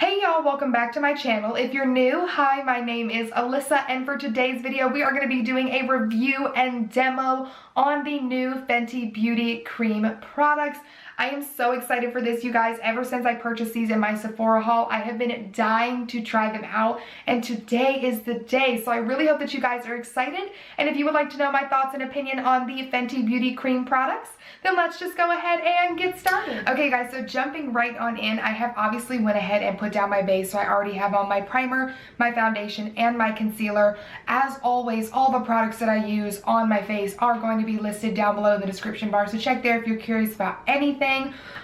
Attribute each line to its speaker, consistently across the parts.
Speaker 1: Hey y'all, welcome back to my channel. If you're new, hi, my name is Alyssa, and for today's video, we are going to be doing a review and demo on the new Fenty Beauty Cream products. I am so excited for this, you guys. Ever since I purchased these in my Sephora haul, I have been dying to try them out, and today is the day. So I really hope that you guys are excited, and if you would like to know my thoughts and opinion on the Fenty Beauty Cream products, then let's just go ahead and get started. Okay guys, so jumping right on in, I have obviously went ahead and put down my base, so I already have on my primer, my foundation, and my concealer. As always, all the products that I use on my face are going to be listed down below in the description bar, so check there if you're curious about anything.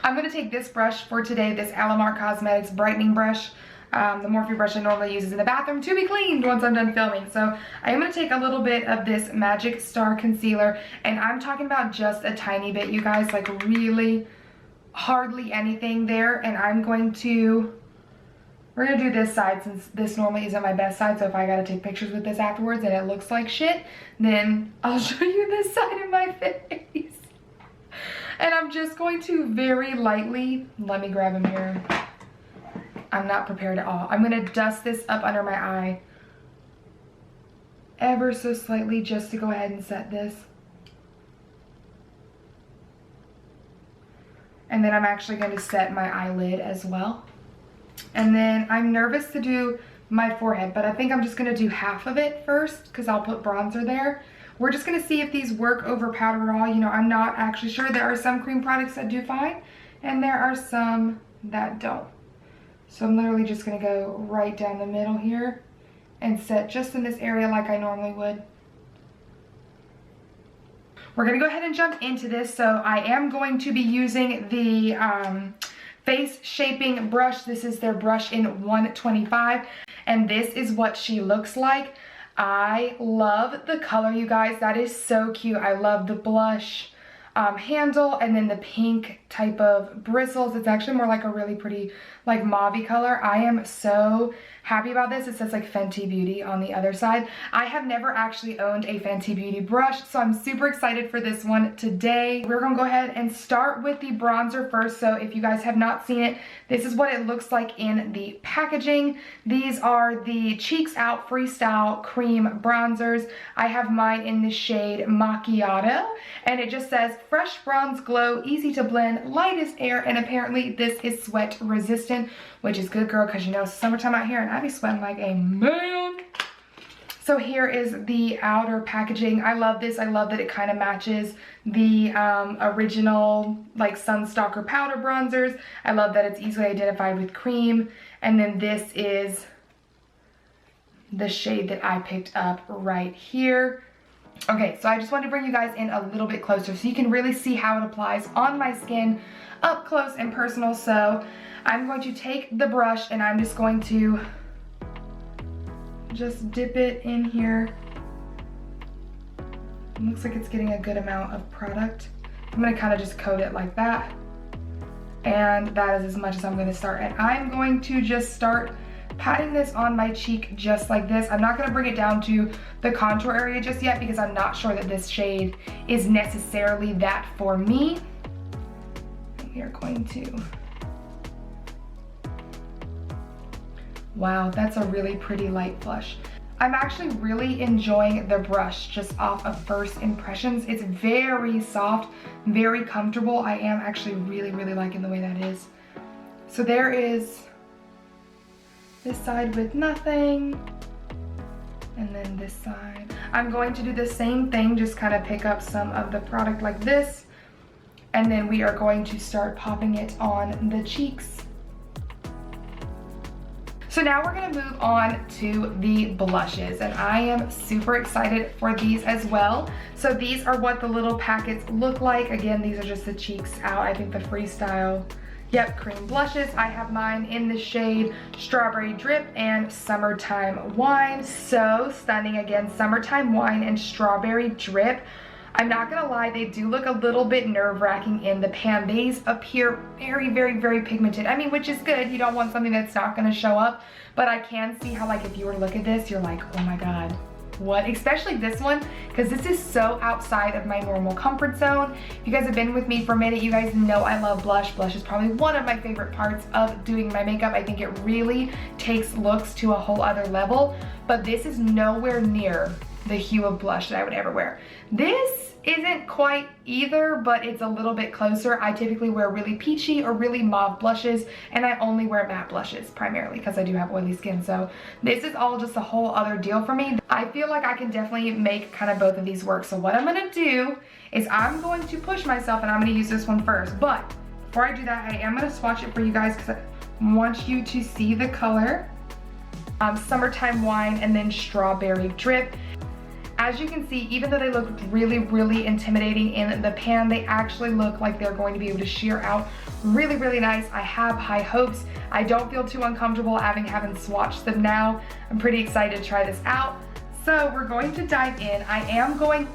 Speaker 1: I'm going to take this brush for today, this Alamar Cosmetics Brightening Brush. The Morphe brush I normally use in the bathroom to be cleaned once I'm done filming. So I am going to take a little bit of this Magic Star Concealer, and I'm talking about just a tiny bit, you guys, like really hardly anything there. And we're going to do this side since this normally isn't my best side. So if I got to take pictures with this afterwards and it looks like shit, then I'll show you this side of my face. And I'm just going to very lightly, let me grab a mirror. I'm not prepared at all. I'm going to dust this up under my eye ever so slightly just to go ahead and set this. And then I'm actually going to set my eyelid as well. And then I'm nervous to do my forehead, but I think I'm just going to do half of it first because I'll put bronzer there. We're just going to see if these work over powder at all. You know, I'm not actually sure. There are some cream products that do fine, and there are some that don't. So I'm literally just going to go right down the middle here and set just in this area like I normally would. We're going to go ahead and jump into this. So I am going to be using the face shaping brush. This is their brush in 125, and this is what she looks like. I love the color, you guys. That is so cute. I love the blush handle and then the pink type of bristles. It's actually more like a really pretty like mauve-y color. I am so happy about this. It says like Fenty Beauty on the other side. I have never actually owned a Fenty Beauty brush, so I'm super excited for this one today. We're gonna go ahead and start with the bronzer first. So if you guys have not seen it, this is what it looks like in the packaging. These are the Cheeks Out Freestyle Cream Bronzers. I have mine in the shade Macchiato, and it just says fresh bronze glow, easy to blend, light as air, and apparently this is sweat resistant, which is good, girl, because you know it's summertime out here and I be sweating like a man. So here is the outer packaging. I love this. I love that it kind of matches the original like Sunstalker powder bronzers. I love that it's easily identified with cream. And then this is the shade that I picked up right here. Okay, so I just wanted to bring you guys in a little bit closer so you can really see how it applies on my skin up close and personal. So I'm going to take the brush and I'm just going to just dip it in here. It looks like it's getting a good amount of product. I'm going to kind of just coat it like that. And that is as much as I'm going to start. And I'm going to just start patting this on my cheek just like this. I'm not going to bring it down to the contour area just yet because I'm not sure that this shade is necessarily that for me. We are going to... Wow, that's a really pretty light flush. I'm actually really enjoying the brush just off of first impressions. It's very soft, very comfortable. I am actually really, really liking the way that is. So there is this side with nothing, and then this side. I'm going to do the same thing, just kind of pick up some of the product like this, and then we are going to start popping it on the cheeks. So now we're gonna move on to the blushes, and I am super excited for these as well. So these are what the little packets look like. Again, these are just the Cheeks Out, I think the Freestyle, yep, cream blushes. I have mine in the shade Strawberry Drip and Summertime Wine. So stunning. Again, Summertime Wine and Strawberry Drip. I'm not gonna lie, they do look a little bit nerve-wracking in the pan. These appear very, very, very pigmented. I mean, which is good. You don't want something that's not gonna show up, but I can see how, like, if you were to look at this, you're like, oh my God, what, especially this one, because this is so outside of my normal comfort zone. If you guys have been with me for a minute, you guys know I love blush. Blush is probably one of my favorite parts of doing my makeup. I think it really takes looks to a whole other level, but this is nowhere near the hue of blush that I would ever wear. This isn't quite either, but it's a little bit closer. I typically wear really peachy or really mauve blushes, and I only wear matte blushes primarily because I do have oily skin. So this is all just a whole other deal for me. I feel like I can definitely make kind of both of these work. So what I'm gonna do is I'm going to push myself, and I'm gonna use this one first. But before I do that, I am gonna swatch it for you guys because I want you to see the color. Summertime Wine and then Strawberry Drip. As you can see, even though they look really, really intimidating in the pan, they actually look like they're going to be able to sheer out really, really nice. I have high hopes. I don't feel too uncomfortable having swatched them now. I'm pretty excited to try this out. So we're going to dive in. I am going,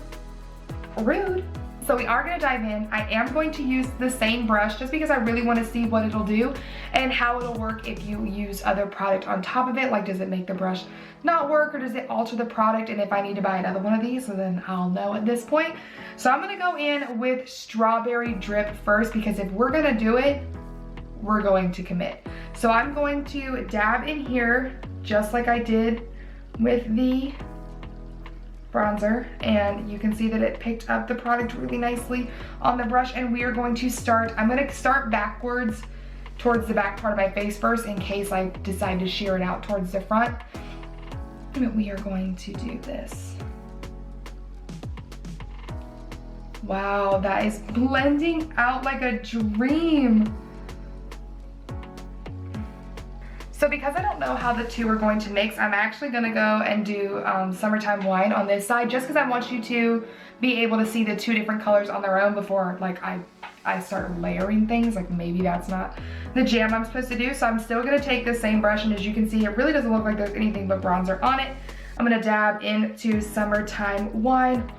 Speaker 1: rude. So we are gonna dive in. I am going to use the same brush just because I really wanna see what it'll do and how it'll work if you use other product on top of it. Like, does it make the brush not work, or does it alter the product? And if I need to buy another one of these, so then I'll know at this point. So I'm gonna go in with Strawberry Drip first, because if we're gonna do it, we're going to commit. So I'm going to dab in here just like I did with the bronzer, and you can see that it picked up the product really nicely on the brush. And we are going to start, I'm gonna start backwards towards the back part of my face first in case I decide to sheer it out towards the front. But we are going to do this. Wow, that is blending out like a dream. So because I don't know how the two are going to mix, I'm actually gonna go and do Summertime Wine on this side, just because I want you to be able to see the two different colors on their own before like I start layering things. Like, maybe that's not the jam I'm supposed to do. So I'm still gonna take the same brush, and as you can see, it really doesn't look like there's anything but bronzer on it. I'm gonna dab into Summertime Wine.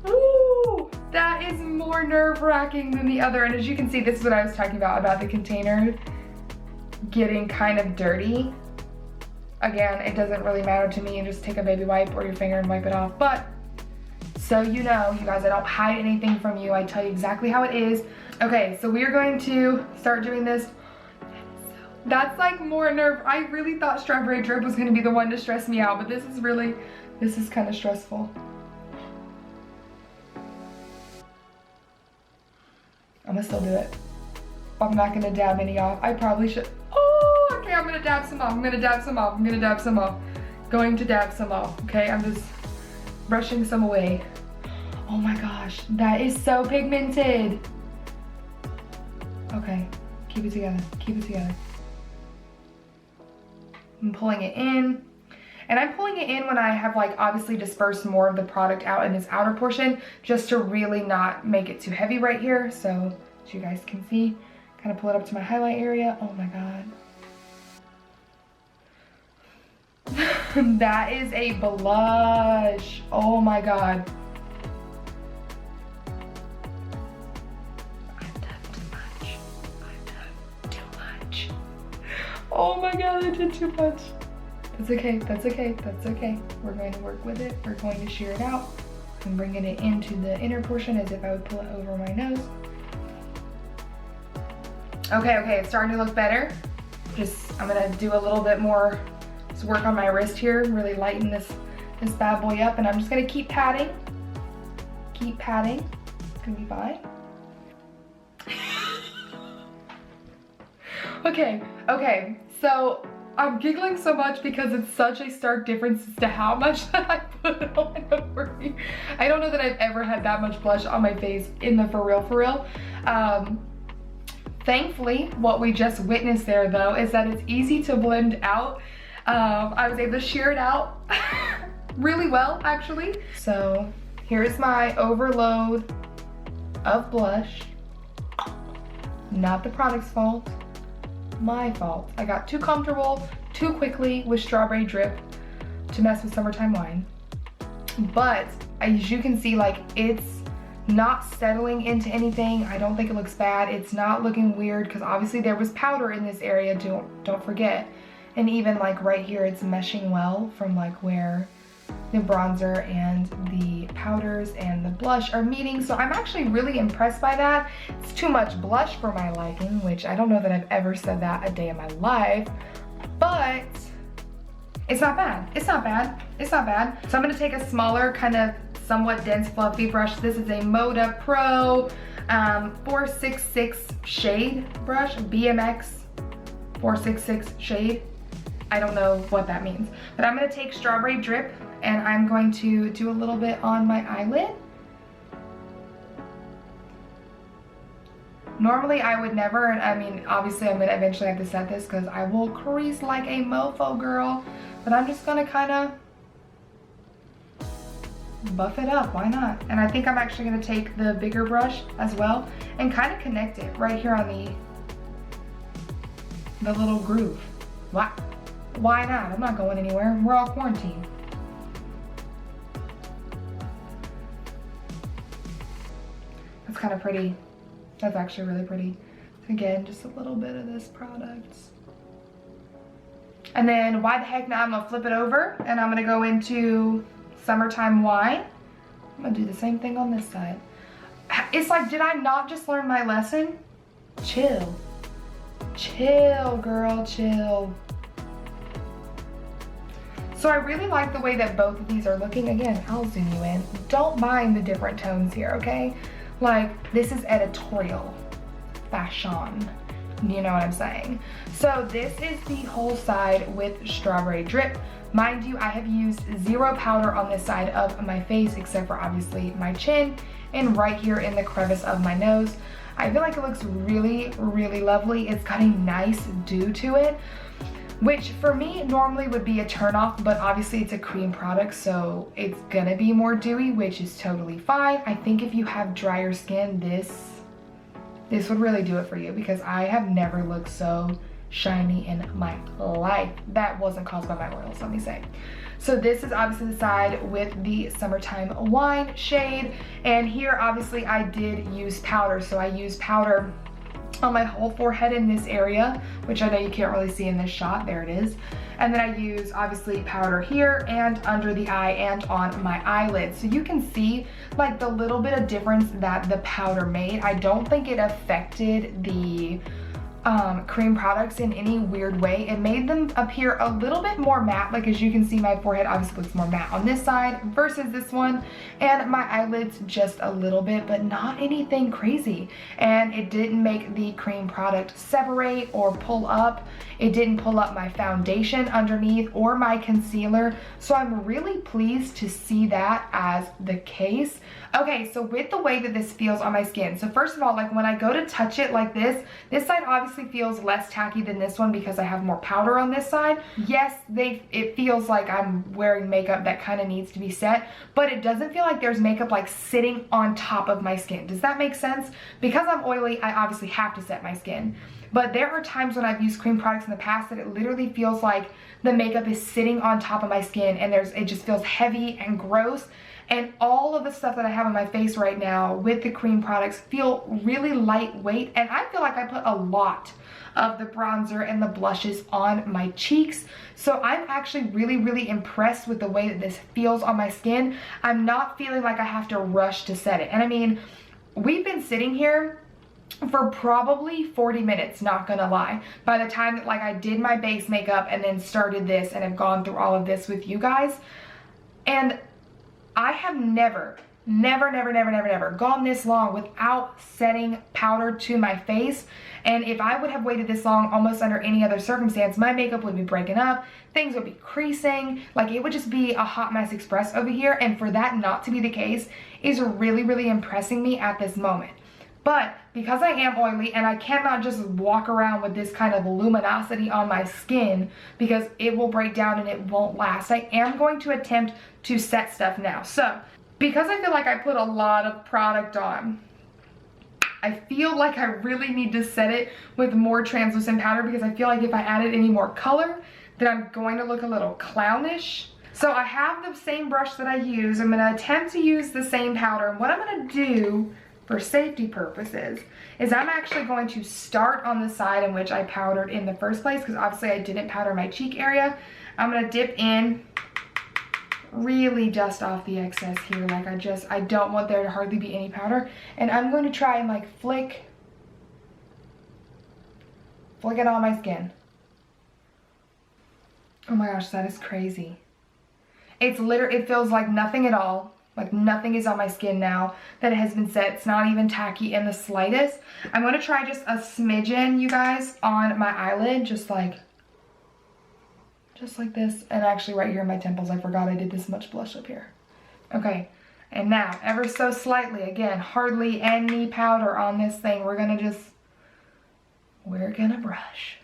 Speaker 1: Ooh, that is more nerve-wracking than the other. And as you can see, this is what I was talking about the container getting kind of dirty. Again, it doesn't really matter to me. You just take a baby wipe or your finger and wipe it off. But so you know, you guys, I don't hide anything from you. I tell you exactly how it is. Okay, so we are going to start doing this. That's like more nerve. I really thought Strawberry Drip was going to be the one to stress me out, but this is kind of stressful. I'm gonna still do it. I'm not gonna dab any off. I probably should. Oh, okay, I'm gonna dab some off. I'm gonna dab some off. I'm gonna dab some off. Going to dab some off. Okay, I'm just brushing some away. Oh my gosh, that is so pigmented. Okay, keep it together. Keep it together. I'm pulling it in. And I'm pulling it in when I have like obviously dispersed more of the product out in this outer portion, just to really not make it too heavy right here. So as you guys can see, kind of pull it up to my highlight area. Oh my God. That is a blush. Oh my God. I've done too much. I've done too much. Oh my God, I did too much. That's okay, that's okay, that's okay. We're going to work with it. We're going to shear it out. I'm bringing it into the inner portion as if I would pull it over my nose. Okay, it's starting to look better. I'm gonna do a little bit more work on my wrist here, really lighten this bad boy up, and I'm just gonna keep patting. Keep patting. It's gonna be fine. Okay, so I'm giggling so much because it's such a stark difference as to how much that I put on over here. I don't know that I've ever had that much blush on my face in the for real. Thankfully, what we just witnessed there though is that it's easy to blend out. I was able to shear it out really well, actually. So here's my overload of blush. Not the product's fault, my fault. I got too comfortable too quickly with Strawberry Drip to mess with Summertime Wine. But as you can see, like, it's not settling into anything. I don't think it looks bad. It's not looking weird because obviously there was powder in this area, don't forget. And even like right here, it's meshing well from like where the bronzer and the powders and the blush are meeting. So I'm actually really impressed by that. It's too much blush for my liking, which I don't know that I've ever said that a day in my life, but it's not bad. It's not bad. It's not bad. So I'm gonna take a smaller, kind of somewhat dense, fluffy brush. This is a Moda Pro 466 shade brush, BMX 466 shade. I don't know what that means, but I'm gonna take Strawberry Drip and I'm going to do a little bit on my eyelid. Normally I would never, and I mean, obviously I'm gonna eventually have to set this because I will crease like a mofo, girl, but I'm just gonna kind of buff it up, why not? And I think I'm actually gonna take the bigger brush as well and kind of connect it right here on the little groove. Why not? I'm not going anywhere. We're all quarantined. That's kind of pretty. That's actually really pretty. Again, just a little bit of this product. And then why the heck not, I'm gonna flip it over and I'm gonna go into Summertime Wine. I'm gonna do the same thing on this side. It's like, did I not just learn my lesson? Chill. Chill, girl, chill. So I really like the way that both of these are looking. Again, I'll zoom you in. Don't mind the different tones here, okay? Like, this is editorial fashion. You know what I'm saying? So this is the whole side with Strawberry Drip. Mind you, I have used zero powder on this side of my face, except for obviously my chin and right here in the crevice of my nose. I feel like it looks really, really lovely. It's got a nice dew to it, which for me normally would be a turnoff, but obviously it's a cream product, so it's gonna be more dewy, which is totally fine. I think if you have drier skin, this would really do it for you, because I have never looked so shiny in my life. That wasn't caused by my oils, let me say. So this is obviously the side with the Summertime Wine shade, and here obviously I did use powder, so I used powder on my whole forehead in this area, which I know you can't really see in this shot. There it is. And then I use obviously powder here and under the eye and on my eyelid. So you can see like the little bit of difference that the powder made. I don't think it affected the cream products in any weird way. It made them appear a little bit more matte. Like, as you can see, my forehead obviously looks more matte on this side versus this one, and my eyelids just a little bit, but not anything crazy. And it didn't make the cream product separate or pull up. It didn't pull up my foundation underneath or my concealer, so I'm really pleased to see that as the case. Okay, so with the way that this feels on my skin, so first of all, like when I go to touch it like this side obviously feels less tacky than this one because I have more powder on this side. Yes, it feels like I'm wearing makeup that kind of needs to be set, but it doesn't feel like there's makeup like sitting on top of my skin. Does that make sense? Because I'm oily, I obviously have to set my skin. But there are times when I've used cream products in the past that it literally feels like the makeup is sitting on top of my skin, and it just feels heavy and gross. And all of the stuff that I have on my face right now with the cream products feel really lightweight, and I feel like I put a lot of the bronzer and the blushes on my cheeks. So I'm actually really, really impressed with the way that this feels on my skin. I'm not feeling like I have to rush to set it. And I mean, we've been sitting here for probably 40 minutes, not gonna lie, by the time that like I did my base makeup and then started this and have gone through all of this with you guys. And I have never gone this long without setting powder to my face. And if I would have waited this long almost under any other circumstance, my makeup would be breaking up, things would be creasing, like it would just be a hot mess express over here. And for that not to be the case is really, really impressing me at this moment. But because I am oily and I cannot just walk around with this kind of luminosity on my skin because it will break down and it won't last, I am going to attempt to set stuff now. So because I feel like I put a lot of product on, I feel like I really need to set it with more translucent powder, because I feel like if I added any more color, then I'm going to look a little clownish. So I have the same brush that I use. I'm gonna attempt to use the same powder. And what I'm gonna do for safety purposes is I'm actually going to start on the side in which I powdered in the first place, because obviously I didn't powder my cheek area. I'm gonna dip in really dust off the excess here. Like I don't want there to hardly be any powder. And I'm going to try and like flick it on my skin. Oh my gosh, that is crazy. It's literally, it feels like nothing at all. Like nothing is on my skin now that it has been set. It's not even tacky in the slightest. I'm going to try just a smidgen, you guys, on my eyelid. Just like this. And actually right here in my temples. I forgot I did this much blush up here. Okay. And now, ever so slightly, again, hardly any powder on this thing. We're going to brush.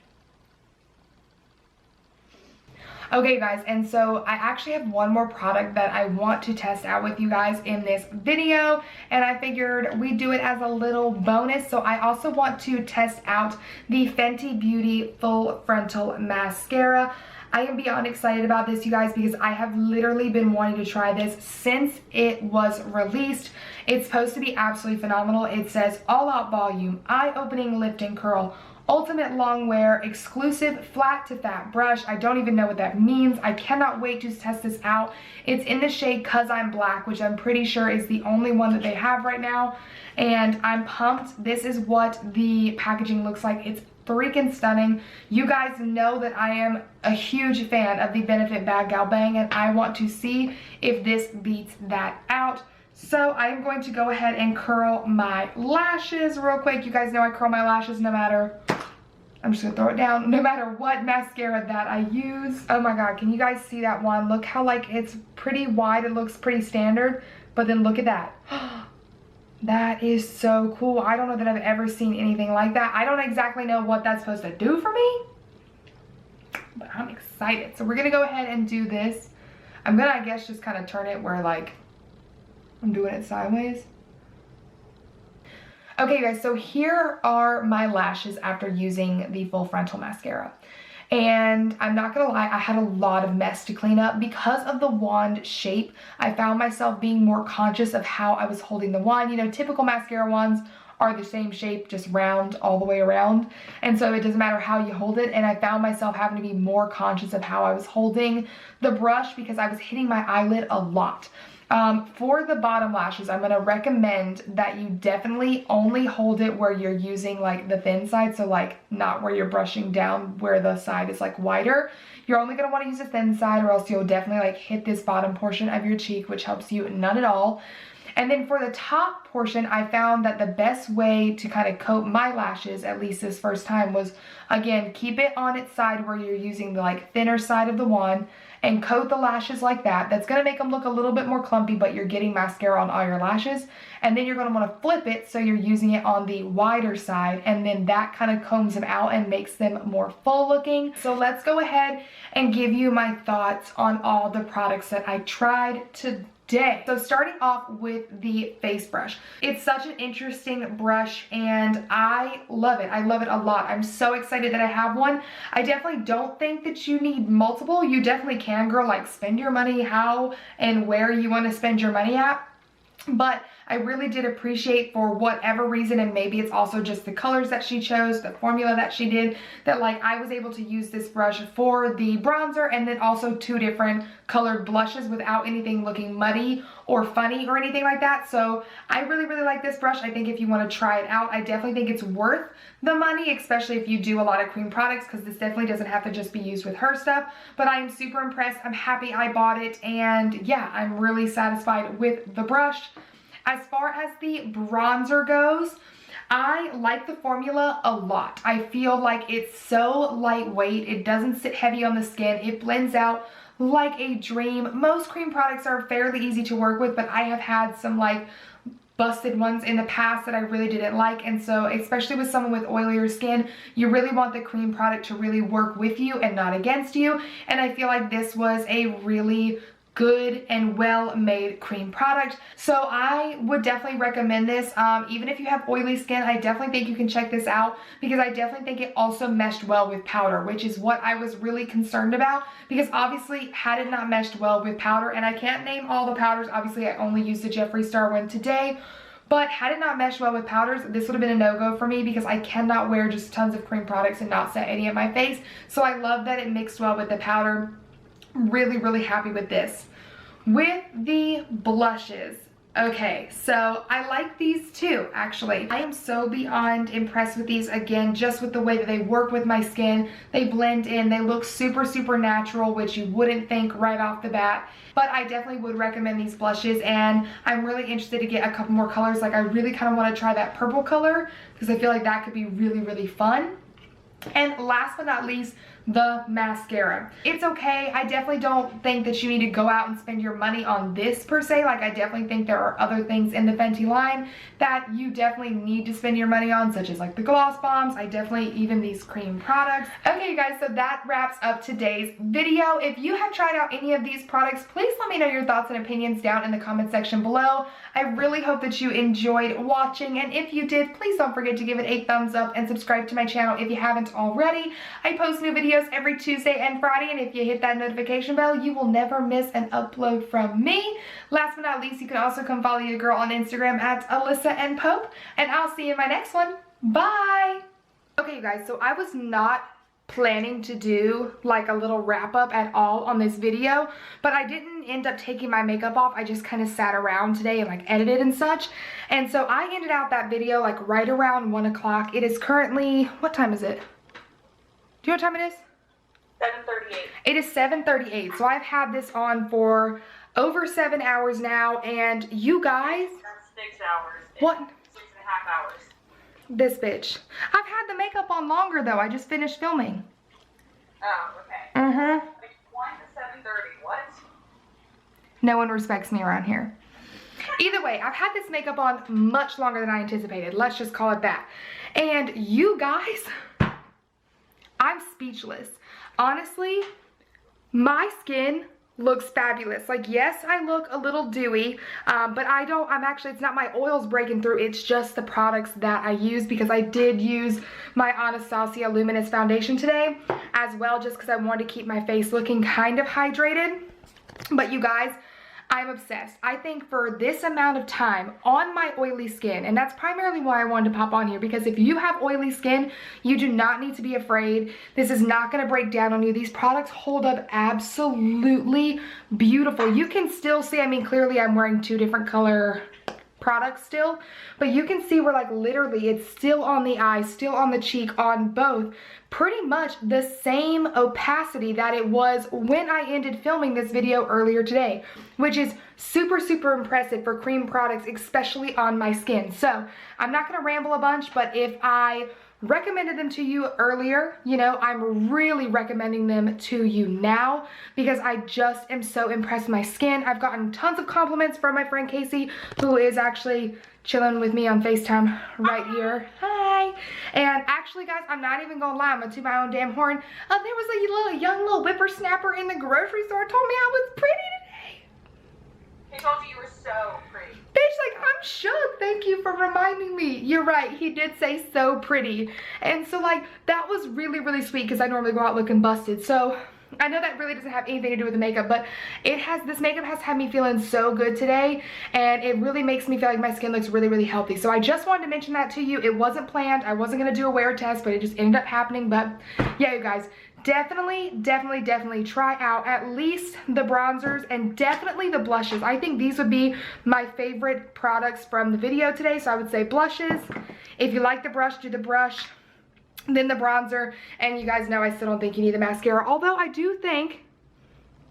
Speaker 1: Okay guys, and so I actually have one more product that I want to test out with you guys in this video, and I figured we'd do it as a little bonus. So I also want to test out the Fenty Beauty Full Frontal Mascara. I am beyond excited about this, you guys, because I have literally been wanting to try this since it was released. It's supposed to be absolutely phenomenal. It says all out volume, eye-opening lift and curl, ultimate long wear, exclusive flat to fat brush. I don't even know what that means. I cannot wait to test this out. It's in the shade Cause I'm Black, which I'm pretty sure is the only one that they have right now. And I'm pumped. This is what the packaging looks like. It's freaking stunning. You guys know that I am a huge fan of the Benefit Bad Gal Bang, and I want to see if this beats that out. So I am going to go ahead and curl my lashes real quick. You guys know I curl my lashes no matter, I'm just gonna throw it down, no matter what mascara that I use. Oh my god, can you guys see that one? Look how like it's pretty wide, it looks pretty standard, but then look at that. That is so cool. I don't know that I've ever seen anything like that. I don't exactly know what that's supposed to do for me, but I'm excited. So we're gonna go ahead and do this. I'm gonna, I guess, just kind of turn it where like I'm doing it sideways. Okay guys, so here are my lashes after using the Full Frontal Mascara. And I'm not gonna lie, I had a lot of mess to clean up. Because of the wand shape, I found myself being more conscious of how I was holding the wand. You know, typical mascara wands are the same shape, just round all the way around. And so it doesn't matter how you hold it. And I found myself having to be more conscious of how I was holding the brush because I was hitting my eyelid a lot. For the bottom lashes, I'm going to recommend that you definitely only hold it where you're using like the thin side. So like not where you're brushing down where the side is like wider. You're only going to want to use the thin side, or else you'll definitely like hit this bottom portion of your cheek, which helps you none at all. And then for the top portion, I found that the best way to kind of coat my lashes, at least this first time, was again, keep it on its side where you're using the like thinner side of the wand and coat the lashes like that. That's going to make them look a little bit more clumpy, but you're getting mascara on all your lashes. And then you're going to want to flip it so you're using it on the wider side, and then that kind of combs them out and makes them more full looking. So let's go ahead and give you my thoughts on all the products that I tried today. So starting off with the face brush. It's such an interesting brush and I love it. I love it a lot. I'm so excited that I have one. I definitely don't think that you need multiple. You definitely can, girl, like spend your money how and where you want to spend your money at. But I really did appreciate, for whatever reason, and maybe it's also just the colors that she chose, the formula that she did, that like I was able to use this brush for the bronzer and then also 2 different colored blushes without anything looking muddy or funny or anything like that. So I really, really like this brush. I think if you want to try it out, I definitely think it's worth the money, especially if you do a lot of cream products, because this definitely doesn't have to just be used with her stuff. But I am super impressed. I'm happy I bought it, and yeah, I'm really satisfied with the brush. As far as the bronzer goes, I like the formula a lot. I feel like it's so lightweight. It doesn't sit heavy on the skin. It blends out like a dream. Most cream products are fairly easy to work with, but I have had some like busted ones in the past that I really didn't like. And so especially with someone with oilier skin, you really want the cream product to really work with you and not against you. And I feel like this was a really good and well-made cream product. So I would definitely recommend this. Even if you have oily skin, I definitely think you can check this out, because I definitely think it also meshed well with powder, which is what I was really concerned about, because obviously had it not meshed well with powder, and I can't name all the powders, obviously I only used the Jeffree Star one today, but had it not meshed well with powders, this would have been a no-go for me, because I cannot wear just tons of cream products and not set any on my face. So I love that it mixed well with the powder. Really, really happy with this. with the blushes. Okay, so I like these too, actually. I am so beyond impressed with these, again, just with the way that they work with my skin. They blend in, they look super, super natural, which you wouldn't think right off the bat. But I definitely would recommend these blushes, and I'm really interested to get a couple more colors. Like, I really kind of want to try that purple color because I feel like that could be really, really fun. And last but not least, the mascara. It's okay. I definitely don't think that you need to go out and spend your money on this per se. Like, I definitely think there are other things in the Fenty line that you definitely need to spend your money on, such as like the gloss bombs. I definitely, even these cream products. Okay, you guys, so that wraps up today's video. If you have tried out any of these products, please let me know your thoughts and opinions down in the comment section below. I really hope that you enjoyed watching, and if you did, please don't forget to give it a thumbs up and subscribe to my channel if you haven't already. I post new videos every Tuesday and Friday, and if you hit that notification bell, you will never miss an upload from me. Last but not least, you can also come follow your girl on Instagram at Alyssa and Pope, and I'll see you in my next one. Bye! Okay, you guys, so I was not planning to do like a little wrap up at all on this video, but I didn't end up taking my makeup off. I just kind of sat around today and like edited and such, and so I ended out that video like right around 1 o'clock. It is currently, what time is it? Do you know what time it is?
Speaker 2: 7:38.
Speaker 1: It is 7:38, so I've had this on for over 7 hours now, and you guys,
Speaker 2: That's 6 hours.
Speaker 1: What?
Speaker 2: 6.5 hours.
Speaker 1: This bitch. I've had the makeup on longer though. I just finished filming.
Speaker 2: Oh, okay.
Speaker 1: Mm-hmm.
Speaker 2: Like 1 to 7:30. What?
Speaker 1: No one respects me around here. Either way, I've had this makeup on much longer than I anticipated. Let's just call it that. And you guys, I'm speechless. Honestly, my skin looks fabulous. Like, yes, I look a little dewy, but it's not my oils breaking through. It's just the products that I use, because I did use my Anastasia Luminous Foundation today as well, just because I wanted to keep my face looking kind of hydrated. But you guys, I'm obsessed. I think for this amount of time on my oily skin, and that's primarily why I wanted to pop on here, because if you have oily skin, you do not need to be afraid. This is not going to break down on you. These products hold up absolutely beautiful. You can still see, I mean, clearly I'm wearing two different color products still, but you can see where like literally it's still on the eye, still on the cheek, on both, pretty much the same opacity that it was when I ended filming this video earlier today, which is super, super impressive for cream products, especially on my skin. So I'm not going to ramble a bunch, but if I recommended them to you earlier, you know, I'm really recommending them to you now, because I just am so impressed with my skin. I've gotten tons of compliments from my friend Casey, who is actually chilling with me on FaceTime right here. Hi. And actually, guys, I'm not even gonna lie, I'm gonna toot my own damn horn. There was a young little whippersnapper in the grocery store told me I was pretty today.
Speaker 2: He told you you were so pretty.
Speaker 1: Bitch, like, I'm shook. Thank you for reminding me. You're right, he did say so pretty. And so like, that was really, really sweet, because I normally go out looking busted. So I know that really doesn't have anything to do with the makeup, but this makeup has had me feeling so good today, and it really makes me feel like my skin looks really, really healthy. So I just wanted to mention that to you. It wasn't planned. I wasn't gonna do a wear test, but it just ended up happening. But yeah, you guys, definitely try out at least the bronzers and definitely the blushes. I think these would be my favorite products from the video today. So I would say blushes. If you like the brush, do the brush, then the bronzer, and you guys know I still don't think you need the mascara, although I do think,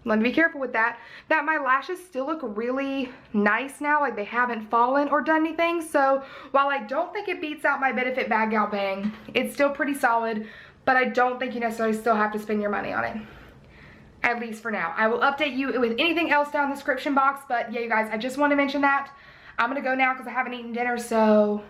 Speaker 1: let me be careful with that my lashes still look really nice now, like they haven't fallen or done anything. So while I don't think it beats out my Benefit Bad Gal Bang, it's still pretty solid, but I don't think you necessarily still have to spend your money on it, at least for now. I will update you with anything else down in the description box, but yeah, you guys, I just want to mention that. I'm gonna go now because I haven't eaten dinner, so